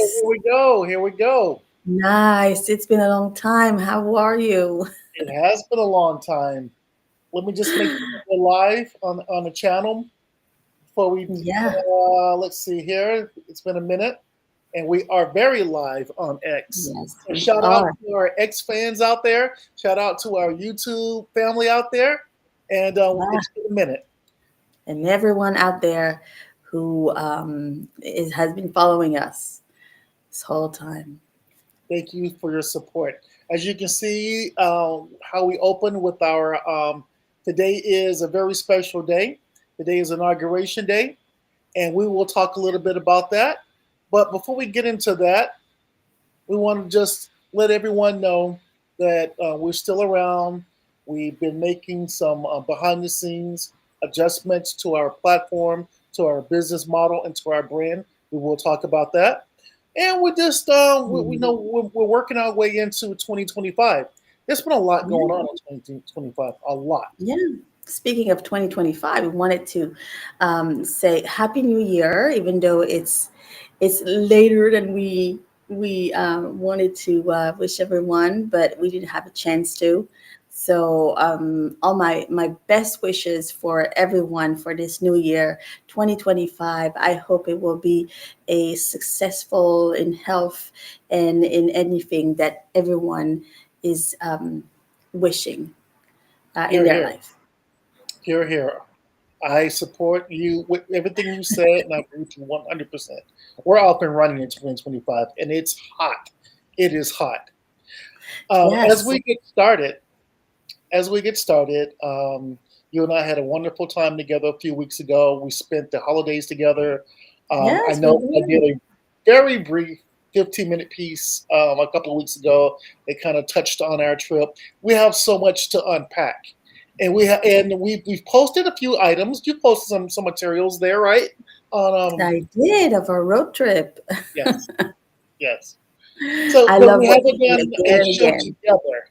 Nice. here we go. Here we go. Nice. It's been a long time. How are you? It has been a long time. Let me just make sure that we're live on the channel before we. Yeah. Let's see here. It's been a minute, and we are very live on X. Yes, So we shout out are. to our X fans out there. Shout out to our YouTube family out there. And Yeah. it's been a minute. And everyone out there who has been following us this whole time. Thank you for your support. As you can see, how we open with our today is a very special day. Today is inauguration day, and we will talk a little bit about that. But before we get into that, we want to just let everyone know that we're still around. We've been making some behind the scenes adjustments to our platform, to our business model, and to our brand. We will talk about that. And we're just, we Mhm. know we're working our way into 2025. There's been a lot Yeah. going on in 2025, a lot. Yeah. Speaking of 2025, we wanted to say Happy New Year, even though it's later than we wanted to wish everyone, but we didn't have a chance to. So all my best wishes for everyone for this new year, 2025. I hope it will be a successful in health and in anything that everyone is wishing in Here, their here, life. here, here. I support you with everything you said, and I agree with you 100%. We're off and running in 2025, and it's hot. It is hot. As Yes, we get started, you and I had a wonderful time together a few weeks ago. We spent the holidays together. I yes, we know I did did. a very brief 15-minute piece a couple of weeks ago. It kind of touched on our trip. We have so much to unpack, and we've posted a few items. You posted some materials there, right? On I did of our road trip. yes, yes. So, I but love we watching haven't it done a again and show again. together.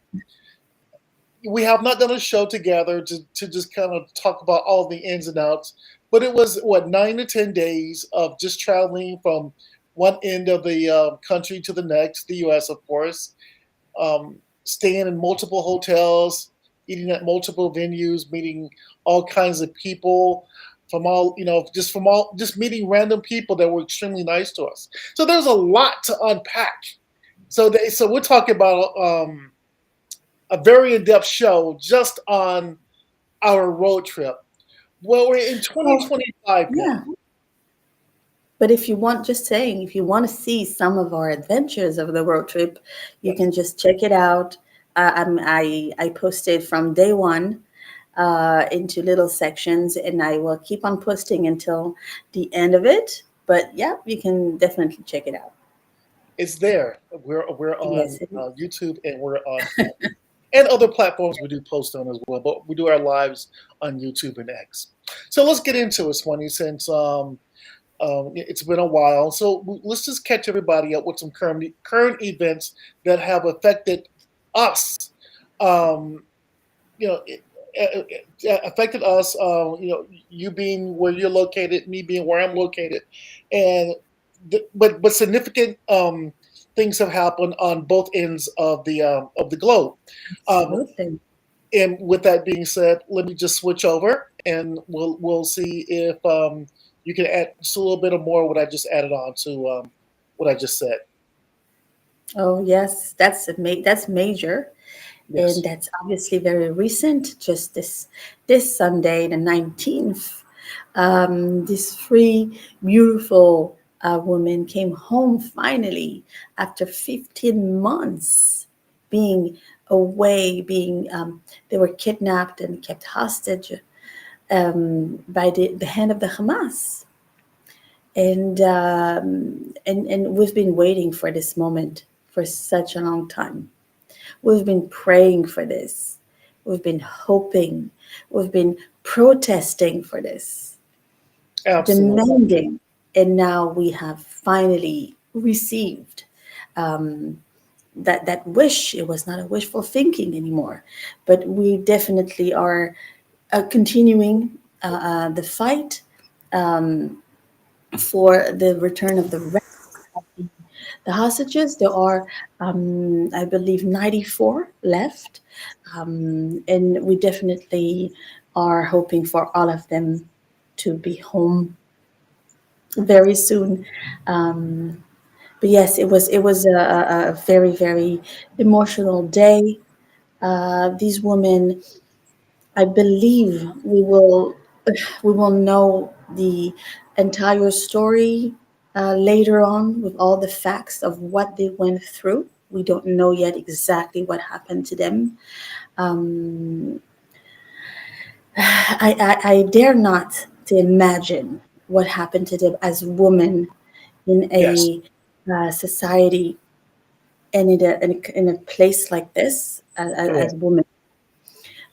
We have not done a show together to just kind of talk about all the ins and outs. But it was what 9 to 10 days of just traveling from one end of the country to the next, the U.S. of course, staying in multiple hotels, eating at multiple venues, meeting all kinds of people from all just meeting random people that were extremely nice to us. So there's a lot to unpack. So we're talking about a very in-depth show just on our road trip. Well, we're in Oh, 2025 now. yeah. But if you want, just saying, if you want to see some of our adventures of the road trip, you Yes, can just check it out. I posted from day one into little sections, and I will keep on posting until the end of it. But yeah, you can definitely check it out. it's there. We're on Yes, it is. YouTube and we're on and other platforms we do post on as well. But we do our lives on YouTube and X. So let's get into it, Swanny, since it's been a while. So let's just catch everybody up with some current events that have affected us. Um, you know, it affected us. You being where you're located, me being where I'm located, and but significant things have happened on both ends of the globe. Um, Absolutely. and with that being said, let me just switch over, and we'll see if you can add just a little bit of more what I just added on to what I just said. Oh yes, that's major, and Yes. that's obviously very recent. Just this Sunday, the 19th, these three beautiful women came home finally after 15 months being away, being they were kidnapped and kept hostage by the hand of the Hamas. And we've been waiting for this moment for such a long time. We've been praying for this. We've been hoping. We've been protesting for this, Absolutely. demanding. And now we have finally received um, that wish. It was not a wishful thinking anymore, but we definitely are continuing the fight for the return of the The hostages, there are, I believe, 94 left. And we definitely are hoping for all of them to be home very soon. Um, but yes, it was a very, very emotional day. These women, I believe, we will know the entire story later on with all the facts of what they went through. We don't know yet exactly what happened to them. Um, I dare not to imagine what happened to them as women in Yes, a society and in a place like this as correct. women.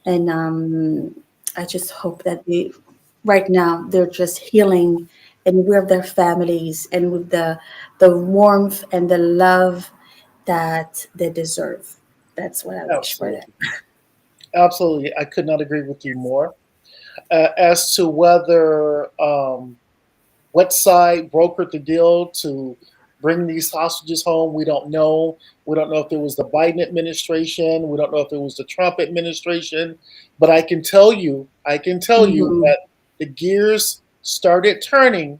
And I just hope that right now they're just healing and with their families and with the warmth and the love that they deserve. That's what I wish for them. Absolutely. Absolutely. I could not agree with you more. As to whether what side brokered the deal to bring these hostages home, we don't know. We don't know if it was the Biden administration. We don't know if it was the Trump administration. But I can tell you Hmm. that the gears started turning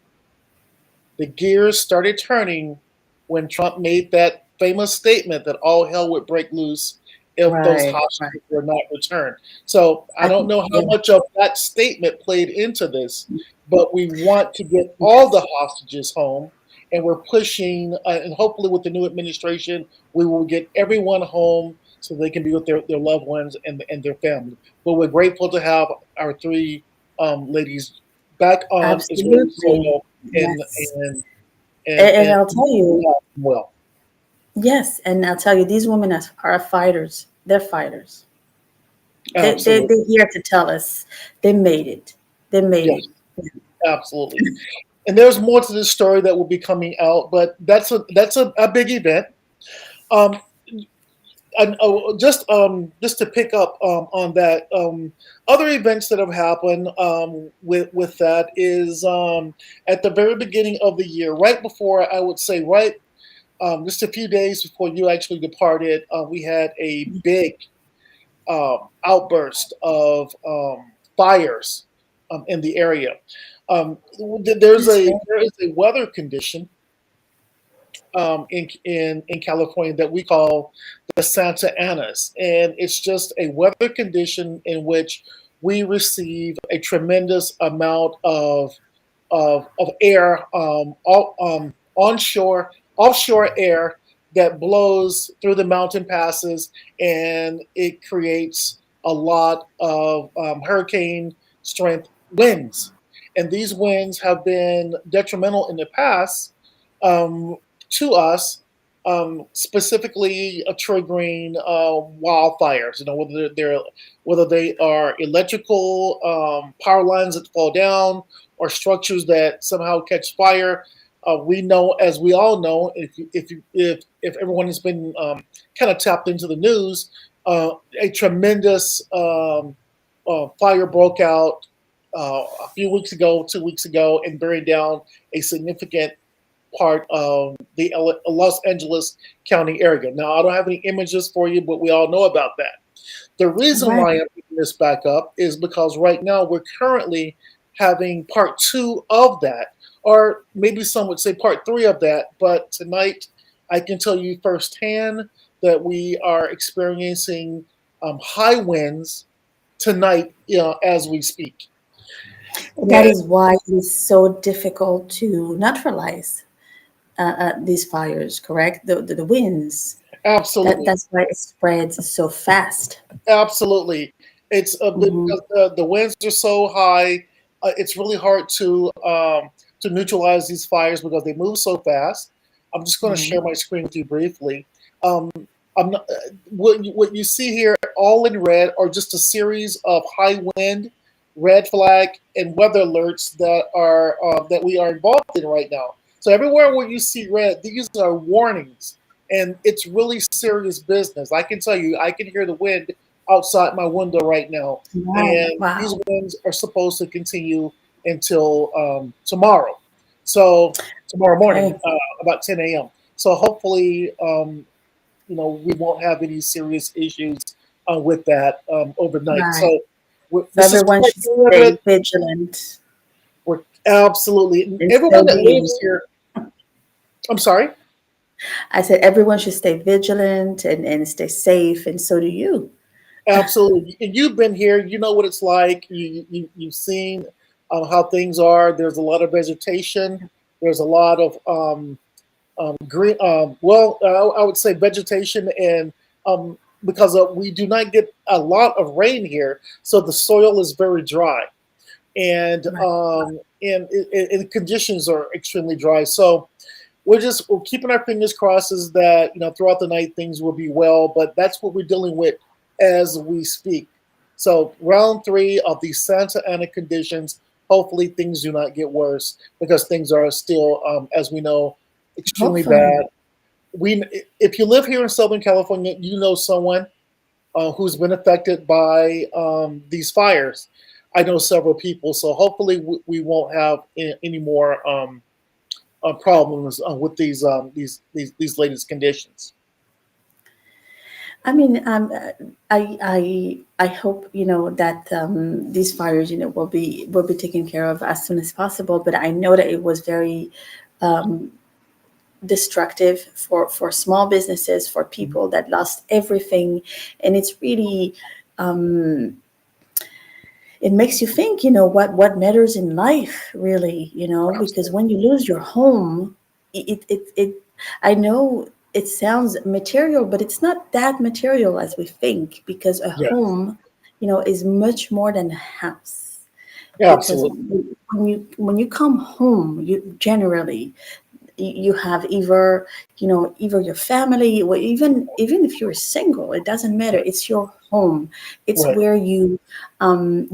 the gears started turning when Trump made that famous statement that all hell would break loose if those Right, right. hostages were not returned. So I I don't think, know how yeah, much of that statement played into this, but we want to get all the yes, hostages home. And we're pushing, and hopefully with the new administration, we will get everyone home so they can be with their loved ones and their family. But we're grateful to have our three ladies back on Israeli absolutely. soil and Yes. and And and I'll tell you, well, yes, and I'll tell you, these women are fighters. They're fighters. absolutely, They're here to tell us they made it. They made yes, it. absolutely. And there's more to this story that will be coming out, but that's a big event. Um, and just to pick up on that, other events that have happened with that is at the very beginning of the year, right before I would say right just a few days before you actually departed, we had a big outburst of fires in the area. That's right. There is a weather condition in California that we call the Santa Anas, and it's just a weather condition in which we receive a tremendous amount of air, onshore, offshore air that blows through the mountain passes, and it creates a lot of hurricane strength winds. And these winds have been detrimental in the past um, to us, specifically triggering wildfires. You know, whether they are electrical power lines that fall down or structures that somehow catch fire. We know, as we all know, if everyone has been kind of tapped into the news, a tremendous fire broke out a few weeks ago, 2 weeks ago, and burned down a significant part of the Los Angeles County area. Now, I don't have any images for you, but we all know about that. The reason Right. why I'm picking this back up is because right now we're currently having part two of that, or maybe some would say part three of that. But tonight, I can tell you firsthand that we are experiencing high winds tonight, as we speak. That And is why it is so difficult to neutralize these fires, correct? The winds. absolutely, That's why it spreads so fast. absolutely, it's a bit Hmm. because the winds are so high. It's really hard to neutralize these fires because they move so fast. I'm just going to Hmm. share my screen with you briefly. Um, I'm not, what you see here, all in red, are just a series of high wind, red flag, and weather alerts that we are involved in right now. So everywhere where you see red, these are warnings, and it's really serious business. I can tell you, I can hear the wind outside my window right now, Wow. and these Wow. winds are supposed to continue until tomorrow. So tomorrow morning, Okay. about 10 a.m. So hopefully, we won't have any serious issues with that overnight. Right. So So this is everyone part should three of stay it. vigilant, We're absolutely and so everyone do that lives you. here. I'm sorry. I said everyone should stay vigilant and stay safe, and so do you. Absolutely, and you've been here. You know what it's like. You've seen how things are. There's a lot of vegetation. There's a lot of green. I would say vegetation, and because we do not get a lot of rain here, so the soil is very dry, Right. and the conditions are extremely dry. So we're keeping our fingers crosses that throughout the night things will be well, but that's what we're dealing with as we speak. So round three of the Santa Ana conditions. Hopefully things do not get worse because things are still, as we know, extremely Hopefully. bad. We If you live here in Southern California, you know someone who's been affected by these fires. I know several people, so hopefully we won't have any more problems with these latest conditions. I mean, I hope that these fires will be taken care of as soon as possible. But I know that it was very destructive for small businesses, for people that lost everything, and it's really it makes you think, what matters in life, really, because Absolutely. when you lose your home, it I know it sounds material, but it's not that material as we think, because a Yes. home, is much more than a house. Because Absolutely. when you come home, you generally you have either your family, or even if you're single, it doesn't matter, Right. it's your home. It's Right. where you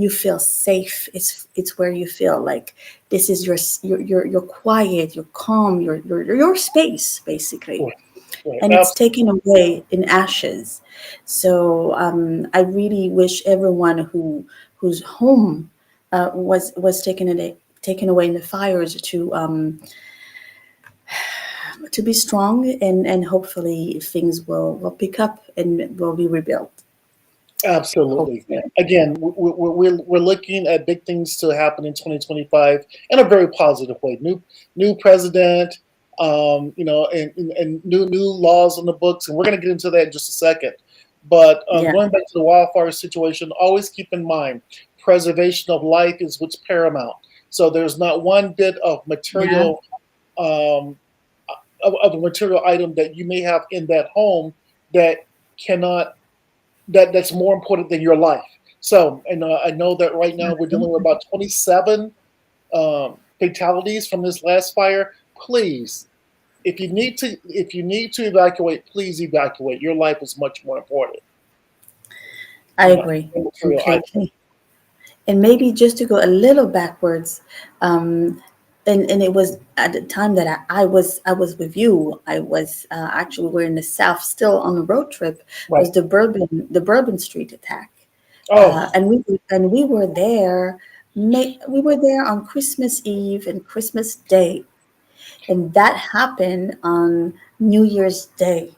feel safe. It's where you feel like this is your quiet, your calm, your space, basically. Right. Right. And it's Absolutely. taken away in ashes. So I really wish everyone whose home was taken away in the fires to be strong, and hopefully things will pick up and will be rebuilt. Absolutely. Hopefully. Again, we're looking at big things to happen in 2025 in a very positive way. New president, and new laws on the books, and we're going to get into that in just a second. But Yeah. going back to the wildfire situation, always keep in mind preservation of life is what's paramount. So there's not one bit of Yeah. material um, of a material item that you may have in that home that cannot that's more important than your life. So, and I know that right now we're dealing with about 27 fatalities from this last fire. Please, if you need to evacuate, please evacuate. Your life is much more important. I You know, agree than material item. completely. And maybe just to go a little backwards, um, and it was at the time that I was with you. I was actually, we're in the South, still on a road trip. Right. Was the Bourbon Street attack, Oh, and we were there. We were there on Christmas Eve and Christmas Day, and that happened on New Year's Day.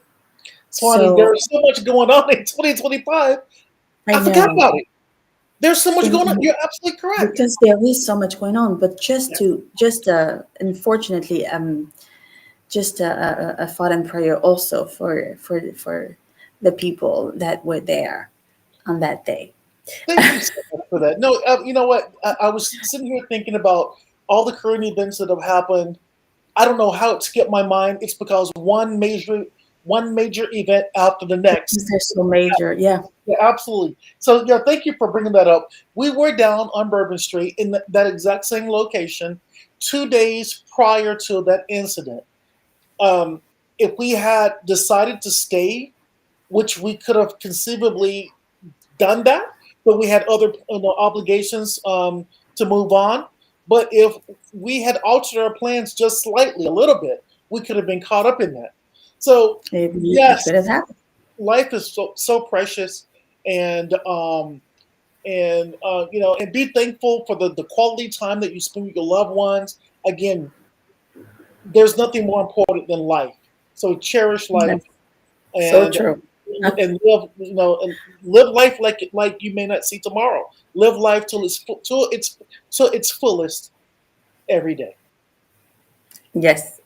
Swany, So there's so much going on in 2025. I I forgot know. about it. There's so much going on. And You're absolutely correct. because there is so much going on, but Yes. unfortunately, just a thought and prayer also for the people that were there on that day. Thank you so much for that. No, you know what? I was sitting here thinking about all the current events that have happened. I don't know how it skipped my mind. It's because one major event after the Because next. they're so major. Yeah. Yeah, absolutely. So yeah, thank you for bringing that up. We were down on Bourbon Street in that exact same location 2 days prior to that incident. Um, if we had decided to stay, which we could have conceivably done that, but we had other obligations to move on. But if we had altered our plans just slightly, a little bit, we could have been caught up in that. So Maybe it yes, could have happened. life is so precious, and be thankful for the quality time that you spend with your loved ones. Again, there's nothing more important than life. So cherish life That's so and true. live, and live life like you may not see tomorrow. Live life till its fullest every day. Yes.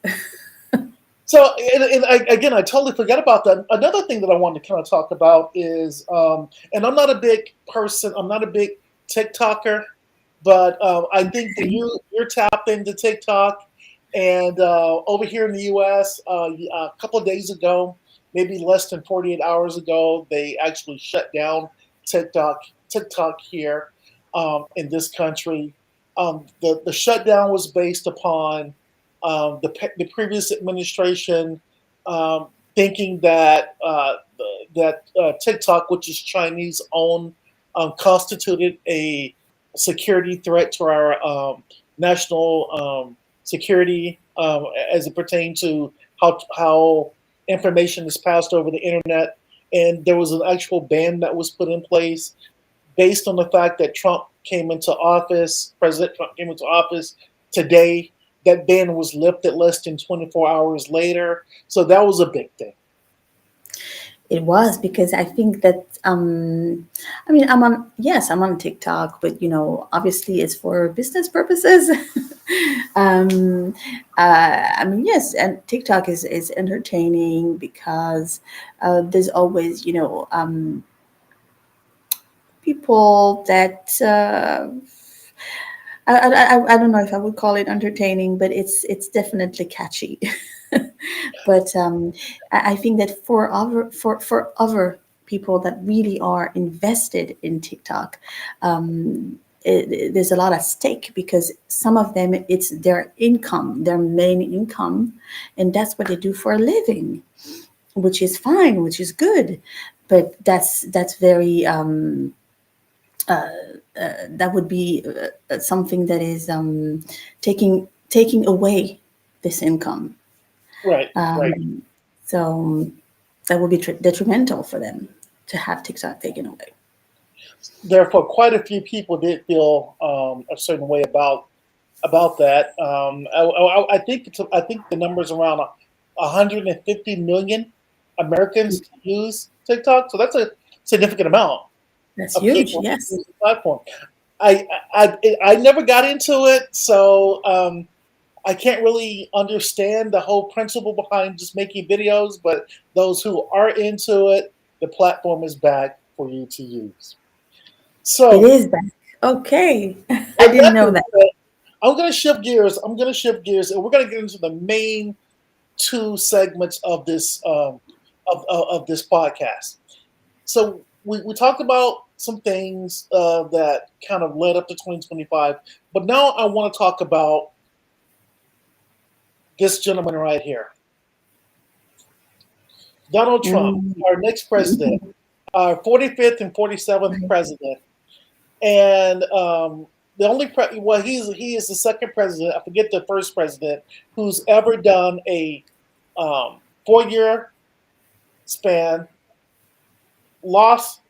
So, again, I totally forgot about that. Another thing that I wanted to kind of talk about is, and I'm not a big person, I'm not a big TikToker, but I think that you're tapped into TikTok, and over here in the U.S., a couple of days ago, maybe less than 48 hours ago, they actually shut down TikTok TikTok here in this country. The shutdown was based upon the previous administration thinking that TikTok, which is Chinese owned, constituted a security threat to our national security as it pertains to how information is passed over the internet. And there was an actual ban that was put in place based on the fact that President Trump came into office today. That ban was lifted less than 24 hours later. So that was a big thing. It was because I think that I mean I'm on TikTok, but obviously it's for business purposes. um, I mean yes, and TikTok is entertaining because there's always people that I don't know if I would call it entertaining, but it's definitely catchy. But I think that for other people that really are invested in TikTok, there's a lot at stake because some of them it's their income, their main income, and that's what they do for a living, which is fine, which is good, but that's very that would be something that is taking away this income. Right, right. Um, so that would be detrimental for them to have TikTok taken away. Therefore, quite a few people did feel a certain way about that. I think the numbers around 150 million Americans use TikTok, so that's a significant amount That's of huge. people Yes. use the platform. I never got into it, so I can't really understand the whole principle behind just making videos. But those who are into it, the platform is back for you to use. It So, is back. Okay. I with didn't that know being that. said, I'm going to shift gears. I'm going to shift gears, and we're going to get into the main two segments of of this podcast. So we talked about some things that kind of led up to 2025, but now I want to talk about this gentleman right here, Donald Trump, Mm, our next president, our 45th and 47th president, and well, he is the second president. I forget the first president who's ever done a 4 year span, lost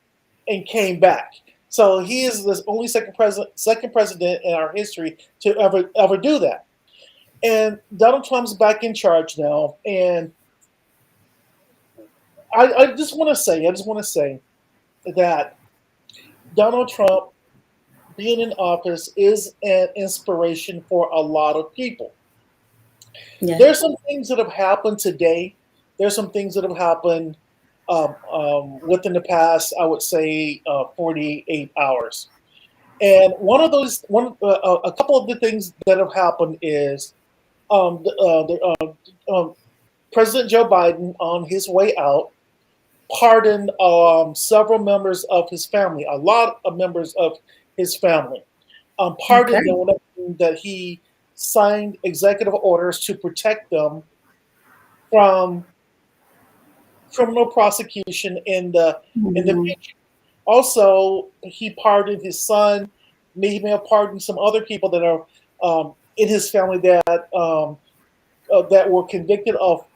and came back. So he is the only second president in our history to ever do that. And Donald Trump's back in charge now, and I just want to say that Donald Trump being in office is an inspiration for a lot of people. yeah. There's some things that have happened today. There's some things that have happened within the past, I would say, 48 hours. And a couple of the things that have happened is um, the, uh, the, President Joe Biden, on his way out, pardoned several members of his family, a lot of members of his family, pardoned Okay. them that he signed executive orders to protect them from criminal prosecution in the Mhm. future. Also, he pardoned his son. He may have pardoned some other people that are in his family that were convicted of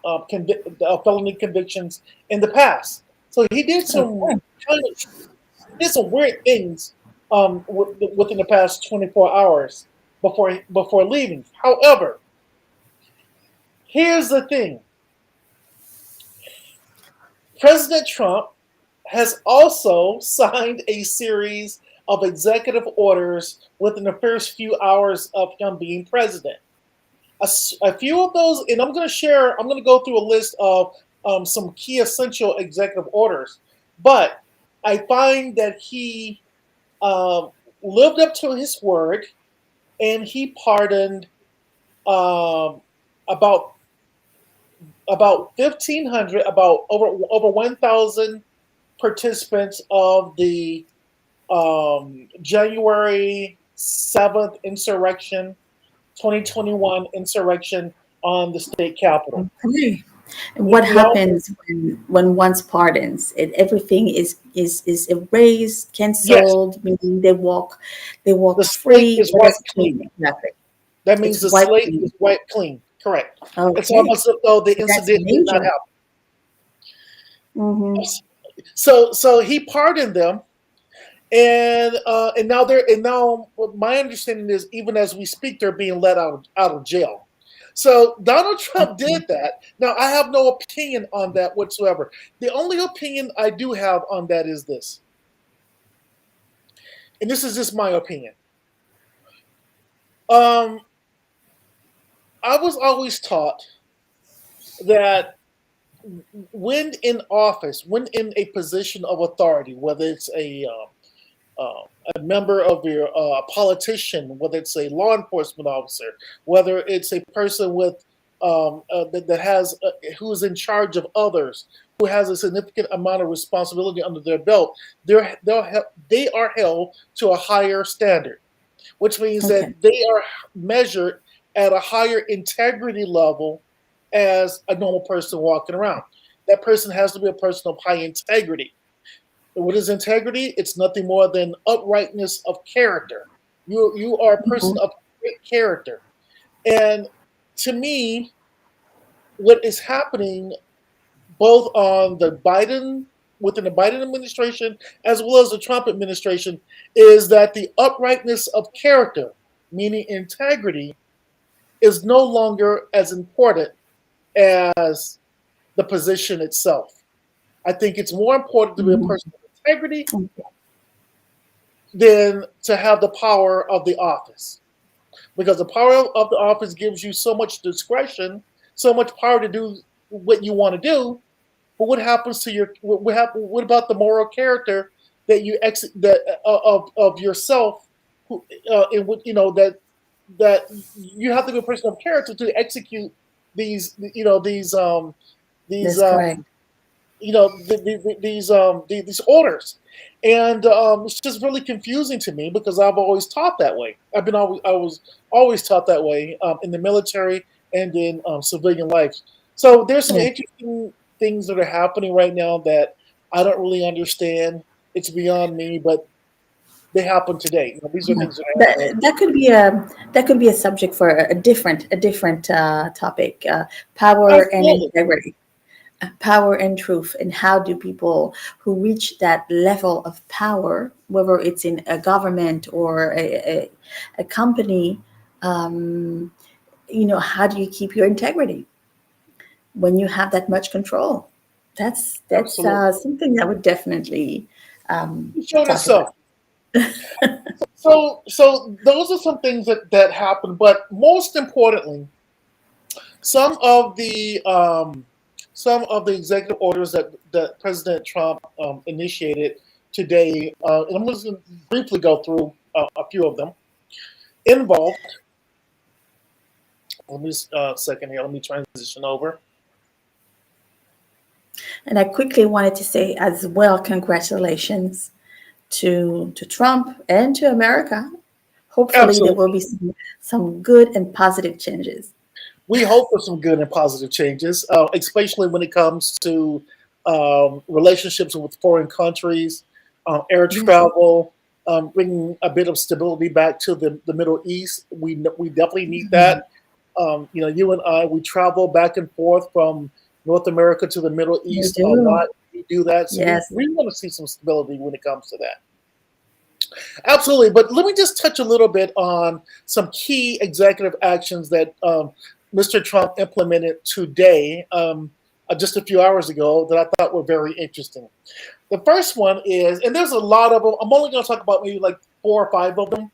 felony convictions in the past. So he did some Okay. kind of did some weird things within the past 24 hours before leaving. However, here's the thing: President Trump has also signed a series of executive orders within the first few hours of him being president. A few of those, and I'm going to go through a list of some key essential executive orders. But I find that he um, lived up to his word, and he pardoned um, about 1,500, about over 1,000 participants of the January 7th insurrection, 2021 insurrection on the state capitol. Okay. And what He also, happens when one's pardons? Everything is erased, yes, canceled, meaning they walk the slate free. is What does wiped it clean. mean exactly? That It's means the wiped slate clean. is wiped clean. Correct. It's Okay, almost as though the that's incident did not major. happen. Mm-hmm. So he pardoned them, and now my understanding is even as we speak, they're being let out of jail. So Donald Trump did that. Now I have no opinion on that whatsoever. The only opinion I do have on that is this, and this is just my opinion. Um, I was always taught that when in office, when in a position of authority, whether it's a member of your politician, whether it's a law enforcement officer, whether it's a person with that has who is in charge of others, who has a significant amount of responsibility under their belt, they are held to a higher standard, which means that Okay. they are measured at a higher integrity level as a normal person walking around. That person has to be a person of high integrity. And what is integrity? It's nothing more than uprightness of character. You are a person Mhm. of great character. And to me, what is happening both on the Biden within the Biden administration as well as the Trump administration is that the uprightness of character, meaning integrity, is no longer as important as the position itself. I think it's more important to be a Mhm. person of integrity Okay. than to have the power of the office. Because the power of the office gives you so much discretion, so much power to do what you want to do. But what happens to what about the moral character that you ex that of yourself, who in what that you have to be a person of character to execute these these That's correct. these orders, and it's just really confusing to me because I've always taught that way. I was always taught that way in the military and in civilian life. So there's some Yeah. interesting things that are happening right now that I don't really understand. It's beyond me, but they happen today. These are Yeah. things that are happening. That could be a subject for a different topic. Power and Absolutely. integrity, power and truth, and how do people who reach that level of power, whether it's in a government or a company, um, how do you keep your integrity when you have that much control? That's Absolutely. something that would definitely It showed talk about. itself. So those are some things that happen, but most importantly, some of the um, some of the executive orders that President Trump initiated today, and I'm just going to briefly go through a few of them. Involved. Let me second here. Let me transition over. And I quickly wanted to say as well, congratulations to Trump and to America. Hopefully, there will Absolutely. be some good and positive changes. We hope for some good and positive changes, especially when it comes to relationships with foreign countries, air Yes, travel, bringing a bit of stability back to the Middle East. We definitely need mhm, that. You and I, we travel back and forth from North America to the Middle we East a do. lot. We do that, so we, Yes. we want to see some stability when it comes to that. Absolutely, but let me just touch a little bit on some key executive actions that Mr. Trump implemented today. just a few hours ago that I thought were very interesting. The first one is, and there's a lot of them. I'm only going to talk about maybe like four or five of them.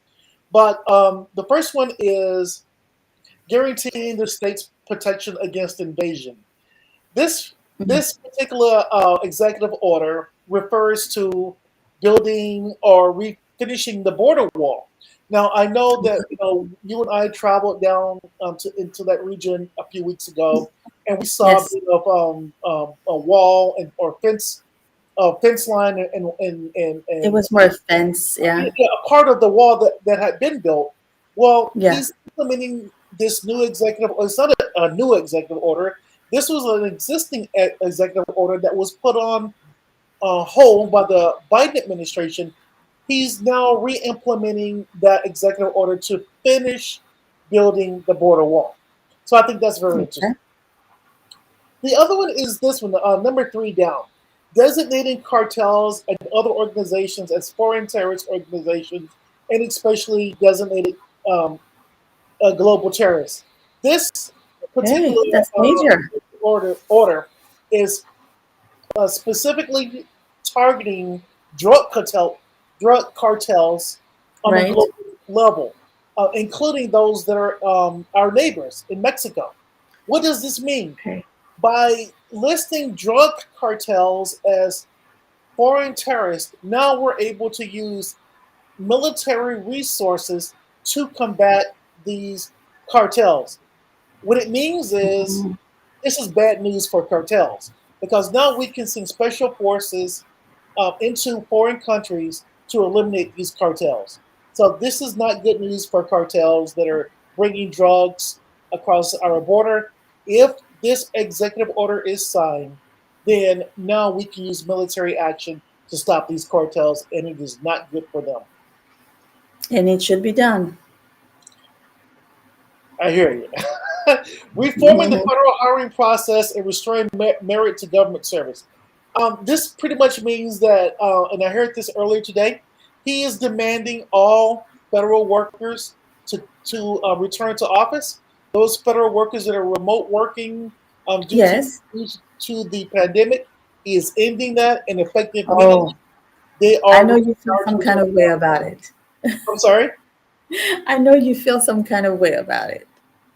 But the first one is guaranteeing the state's protection against invasion. This Mhm. this particular executive order refers to building or refinishing the border wall. Now I know that you and I traveled down into that region a few weeks ago, and we saw a Yes, bit of a wall and or fence line it and was more a fence. Yeah, yeah, a part of the wall that had been built. Well, yeah. he's implementing this new executive. It's not a new executive order. This was an existing executive order that was put on hold by the Biden administration. He's now re-implementing that executive order to finish building the border wall. So I think that's very Okay. interesting. The other one is this one, number three down, designating cartels and other organizations as foreign terrorist organizations, and especially designated um, global terrorists. This Okay, particular that's major. order is specifically targeting drug cartels on a Right. global level, including those that are our neighbors in Mexico. What does this mean? Okay. By listing drug cartels as foreign terrorists, now we're able to use military resources to combat these cartels. What it means is Mhm. this is bad news for cartels because now we can send special forces into foreign countries to eliminate these cartels. So this is not good news for cartels that are bringing drugs across our border. If this executive order is signed, then now we can use military action to stop these cartels, and it is not good for them. And it should be done. I hear you. Reforming the Mhm. federal hiring process and restoring merit to government service. This pretty much means that, and I heard this earlier today, he is demanding all federal workers to return to office. Those federal workers that are remote working Yes. due to the pandemic, he is ending that, and effective immediately, Oh, they I are know you feel required to some kind return of to way office. about it. I'm sorry. I know you feel some kind of way about it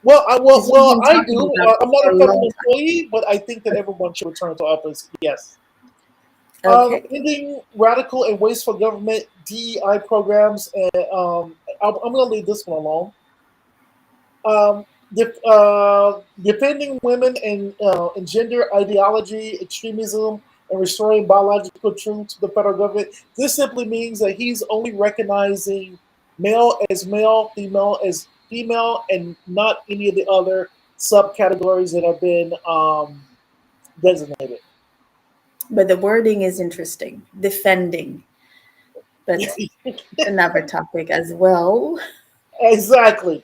Well, because you've been I talking do. about I'm this not for a a federal long time. employee, but I think that everyone should return to office. Yes. Okay. Ending radical and wasteful government DEI programs, and I'm going to leave this one alone. Defending women and gender ideology, extremism, and restoring biological truth to the federal government. This simply means that he's only recognizing male, female as female, and not any of the other subcategories that have been designated. But the wording is interesting. Defending, but it's another topic as well. Exactly.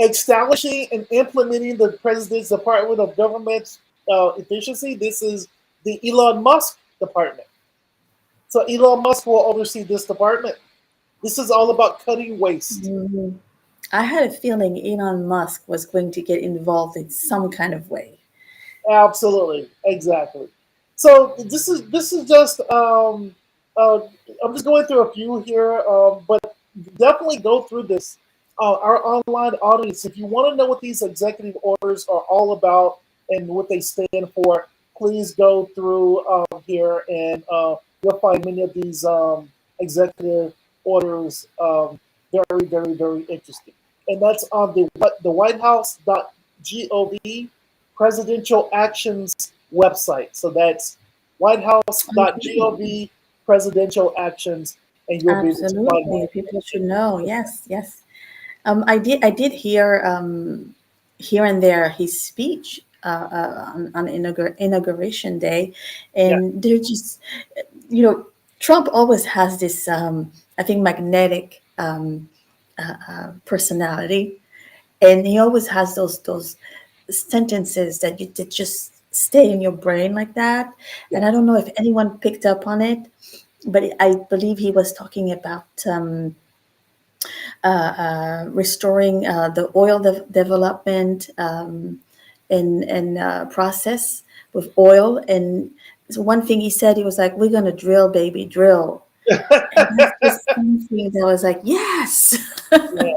Establishing and implementing the President's Department of Government Efficiency. This is the Elon Musk department. So Elon Musk will oversee this department. This is all about cutting waste. Mhm. I had a feeling Elon Musk was going to get involved in some kind of way. Absolutely, exactly. So this is just I'm just going through a few here, but definitely go through this. Our online audience, if you want to know what these executive orders are all about and what they stand for, please go through here, and you'll find many of these executive orders very, very, very interesting. And that's on the White House.gov presidential actions website. So that's Okay. whitehouse.gov presidential actions, and you'll be able to find more Absolutely. People should information. know. Yes, yes. I did hear here and there his speech on inauguration day, Yeah, and they're just, you know, Trump always has this, I think, magnetic personality, and he always has those sentences that just stay in your brain like that. yeah, And I don't know if anyone picked up on it, but I believe he was talking about restoring the oil development and process with oil. And so one thing he said, he was like, "We're gonna drill, baby, drill." And that's just something that was like, yes. Yeah, yeah,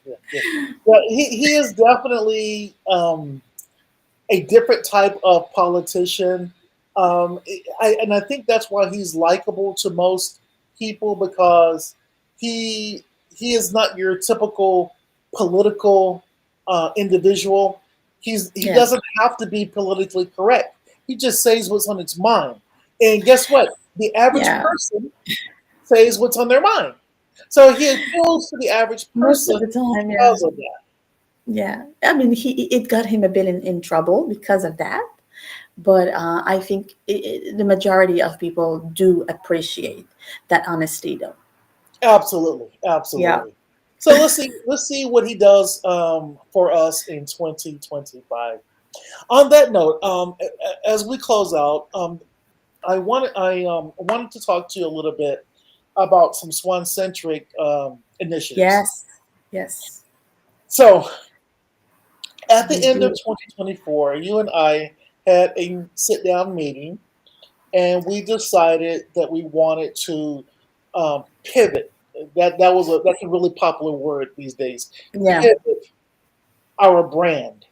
yeah, yeah. Yeah, he is definitely a different type of politician. And I think that's why he's likable to most people because he he is not your typical political individual. He Yeah, doesn't have to be politically correct. He just says what's on his mind. And guess what? The average yeah. person says what's on their mind. So he appeals to the average Most of person the time, yeah. because of that. Yeah, I mean, it got him a bit in trouble because of that. But I think the majority of people do appreciate that honesty, though. Absolutely, Yeah. absolutely. So let's see what he does for us in 2025. On that note, as we close out, I wanted to talk to you a little bit about some Swancentric initiatives. Yes. Yes. So at the We end of do. 2024, you and I had a sit down meeting, and we decided that we wanted to pivot. That's a really popular word these days. Yeah. Pivot our brand.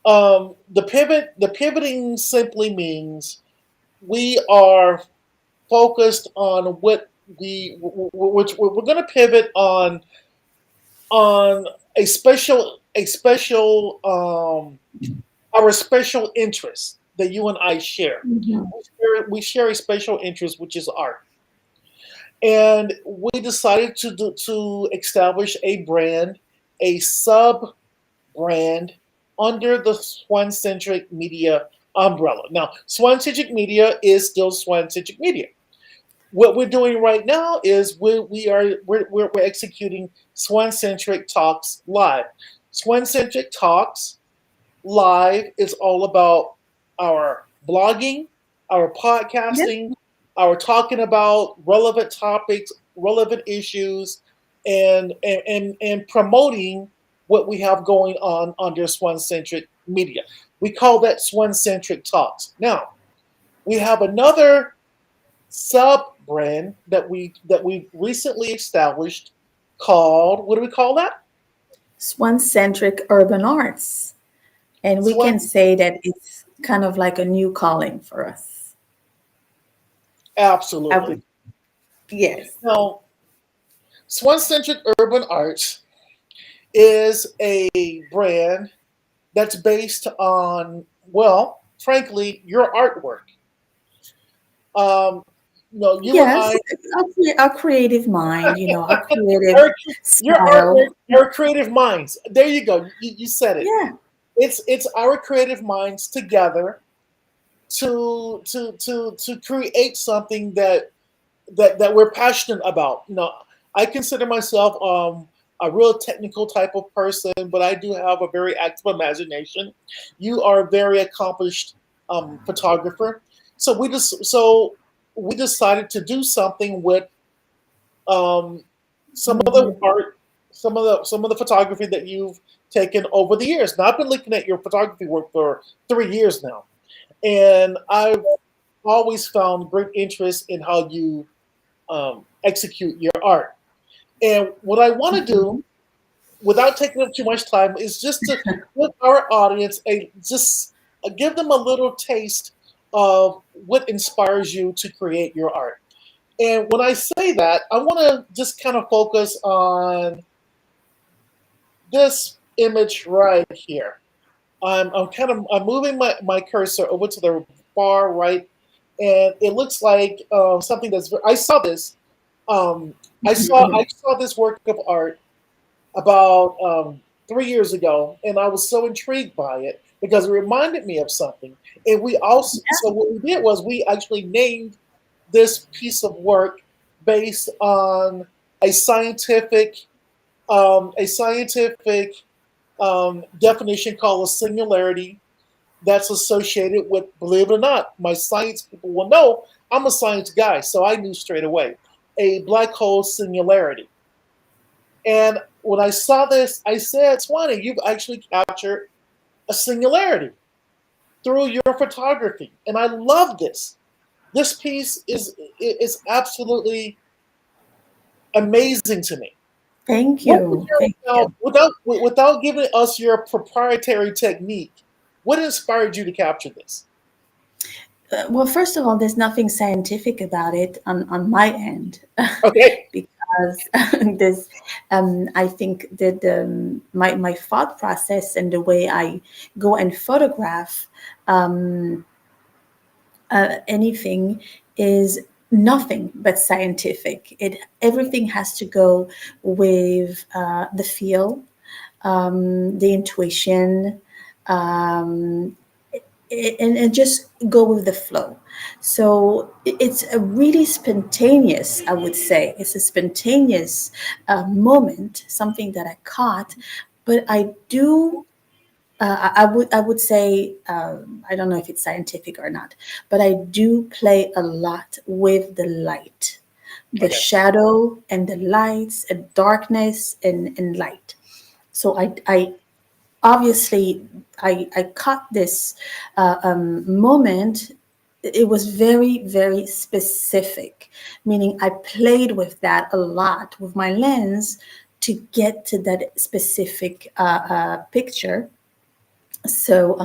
The pivoting simply means we are focused on what which we're going to pivot on a special our special interest that you and I share. Mhm. We share a special interest, which is art. And we decided to establish a brand, a sub brand under the Swancentric Media umbrella. Now, Swancentric Media is still Swancentric Media. What we're doing right now is we're executing Swancentric Talks Live. Swancentric Talks Live is all about our blogging, our Yeah. podcasting, our talking about relevant topics, relevant issues, and promoting what we have going on under Swancentric Media. We call that Swancentric Talks. Now, we have another sub brand that we recently established called, what do we call that? Swan-centric urban arts. And we Swan can say that it's kind of like a new calling for us. I Absolutely. would, yes. Now, Swancentric Urban Arts is a brand that's based on, well, frankly, your artwork. Um, you and Yes. I, Our creative mind, our creative our, your artwork, style. our creative minds. There you go. You said it. Yeah. It's our creative minds together to create something that we're passionate about. I consider myself a real technical type of person, but I do have a very active imagination. You are a very accomplished photographer, so we decided to do something with um, some of the Mhm. art, some of the photography that you've taken over the years. Now I've been looking at your photography work for 3 years now, and I've always found great interest in how you execute your art. And what I want to do, Mhm. without taking up too much time, is just to give our audience give them a little taste of what inspires you to create your art. And when I say that, I want to just kind of focus on this image right here. I'm moving my cursor over to the far right, and it looks like something that's. I saw this. Um, I saw this work of art about 3 years ago, and I was so intrigued by it because it reminded me of something. And we also, so what we did was we actually named this piece of work based on a scientific definition called a singularity that's associated with, believe it or not, my science people will know I'm a science guy, so I knew straight away, a black hole singularity. And when I saw this, I said, Swany, you've actually captured a singularity. through your photography. And I love this. This piece is absolutely amazing to me. Thank What was you. your Thank now you. without giving us your proprietary technique? What inspired you to capture this? Well, first of all, there's nothing scientific about it on my end. Okay. Because there's, I think that my thought process and the way I go and photograph um, anything is nothing but scientific. It everything has to go with the feel, the intuition, um, and just go with the flow. So it's a really spontaneous, I would say. It's a spontaneous moment, something that I caught, but I do. I would say I don't know if it's scientific or not, but I do play a lot with the light, the Okay. shadow and the lights and darkness and light. So I obviously I caught this moment. It was very specific, meaning I played with that a lot with my lens to get to that specific picture. So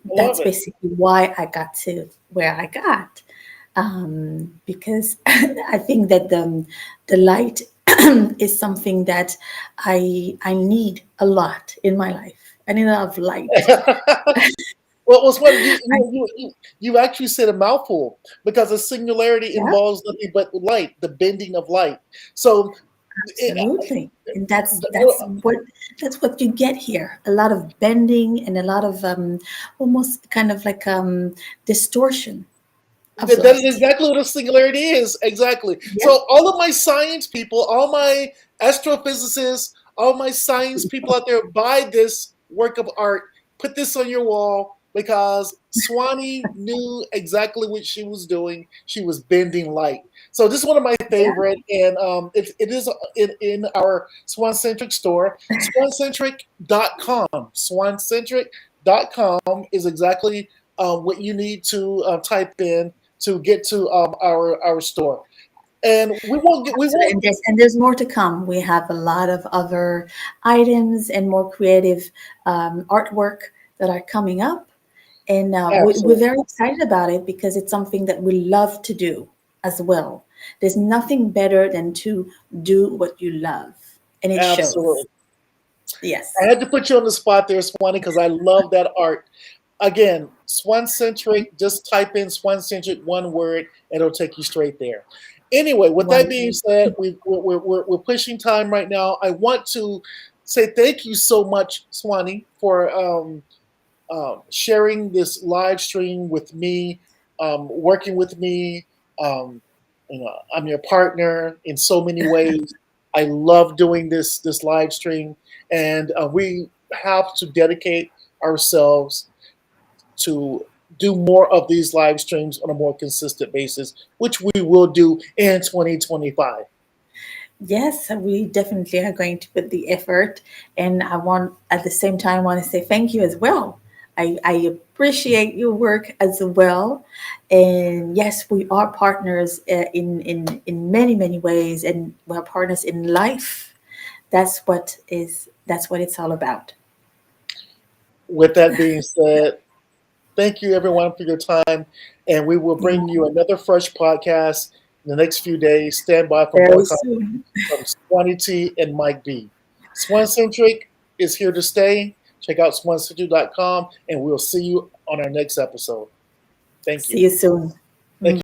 Love that's it. basically why I got to where I got, because I think that the light is something that I need a lot in my life. I need a lot of light. Well, it was what you, I, you you you actually said a mouthful because a singularity yeah, involves nothing but light, the bending of light. So, it, absolutely. And that's what you get here. A lot of bending and a lot of almost kind of like distortion of that is light. exactly what a singularity is. Exactly. Yeah. So, all of my science people, all my astrophysicists, all my science people out there, buy this work of art, put this on your wall because Swany knew exactly what she was doing. She was bending light. So, this is one of my Yeah. favorite, and it is in our Swancentric store, swancentric.com. Swancentric.com is exactly what you need to type in to get to our store. And we So, won't. and there's more to come. We have a lot of other items and more creative artwork that are coming up, and we're Absolutely, very excited about it because it's something that we love to do as well. There's nothing better than to do what you love, and it shows. absolutely. I Yes, had to put you on the spot there, Swanee, because I love that art. Again, Swancentric. Just type in Swancentric one word, and it'll take you straight there. Anyway, with that being wonderful. said, we're pushing time right now. I want to say thank you so much, Swanee, for sharing this live stream with me, working with me. Um, I'm your partner in so many ways. I love doing this live stream, and we have to dedicate ourselves to do more of these live streams on a more consistent basis, which we will do in 2025. Yes, we definitely are going to put the effort, and I want at the same time want to say thank you as well. I appreciate your work as well, and yes, we are partners in many ways, and we're partners in life. That's what it's all about. With that being said, thank you everyone for your time, and we will Yeah, bring you another fresh podcast in the next few days. Stand by for more very content soon. from Swanny T and Mike B. Swancentric is here to stay. Check out swancentric.com, and we'll see you on our next episode. Thank See you. you soon.